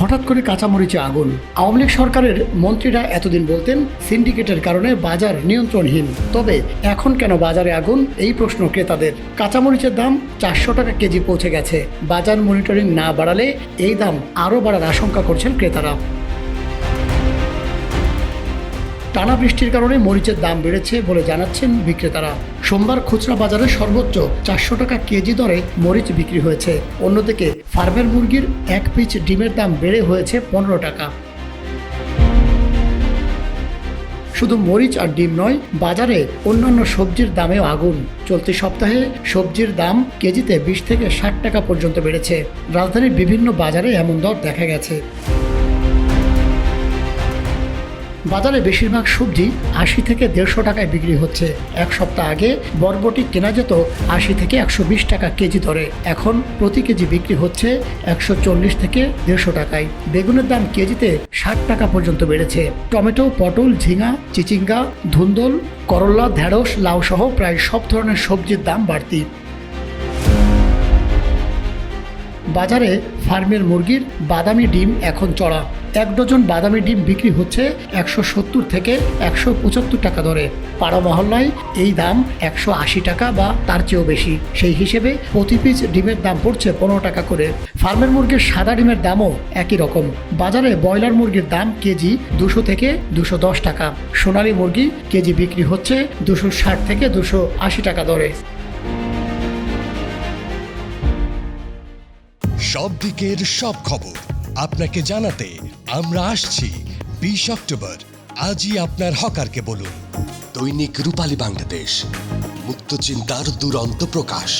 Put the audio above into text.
হঠাৎ করে কাঁচামরিচে আগুন। আওয়ামী লীগ সরকারের মন্ত্রীরা এতদিন বলতেন সিন্ডিকেটের কারণে বাজার নিয়ন্ত্রণহীন, তবে এখন কেন বাজারে আগুন, এই প্রশ্ন ক্রেতাদের। কাঁচামরিচের দাম 400 টাকা কেজি পৌঁছে গেছে। বাজার মনিটরিং না বাড়ালে এই দাম আরও বাড়ার আশঙ্কা করছেন ক্রেতারা। টানা বৃষ্টির কারণে মরিচের দাম বেড়েছে বলে জানাচ্ছেন বিক্রেতারা। সোমবার খুচরা বাজারে সর্বোচ্চ 400 টাকা কেজি দরে মরিচ বিক্রি হয়েছে। অন্যদিকে ফার্মের মুরগির 1 পিস ডিমের দাম বেড়ে হয়েছে 15 টাকা। শুধু মরিচ আর ডিম নয়, বাজারে অন্যান্য সবজির দামেও আগুন। চলতি সপ্তাহে সবজির দাম কেজিতে 20 থেকে 60 টাকা পর্যন্ত বেড়েছে। রাজধানীর বিভিন্ন বাজারে এমন দর দেখা গেছে। বাজারে বেশিরভাগ সবজি 80 থেকে 150 টাকায় বিক্রি হচ্ছে। এক সপ্তাহ আগে বরবটি কেনা যেত 80 থেকে 120 টাকা কেজি দরে, এখন প্রতি কেজি বিক্রি হচ্ছে 140 থেকে 150 টাকায়। বেগুনের দাম কেজিতে 60 টাকা পর্যন্ত বেড়েছে। টমেটো, পটল, ঝিঙা, চিচিঙ্গা, ধুন্দল, করল্লা, ঢেঁড়স, লাউ সহ প্রায় সব ধরনের সবজির দাম বাড়তি। বাজারে ফার্মের মুরগির বাদামি ডিম এখন চড়া। 1 ডজন বাদামি ডিম বিক্রি হচ্ছে 170 থেকে 175 টাকা দরে। পাড়া মহল্লায় এই দাম 180 টাকা বা তার চেয়েও বেশি। সেই হিসেবে প্রতি পিস ডিমের দাম পড়ছে 15 টাকা করে। ফার্মের মুরগির সাদা ডিমের দামও একই রকম। বাজারে ব্রয়লার মুরগির দাম কেজি 200 থেকে 210 টাকা। সোনালী মুরগি কেজি বিক্রি হচ্ছে 260 থেকে 280 টাকা দরে। সব দিকের সব খবর আপনাকে জানাতে আমরা আসছি 20 অক্টোবর। আজই আপনার হকারকে বলুন। দৈনিক রূপালী বাংলাদেশ, মুক্ত চিন্তার দুরন্ত প্রকাশ।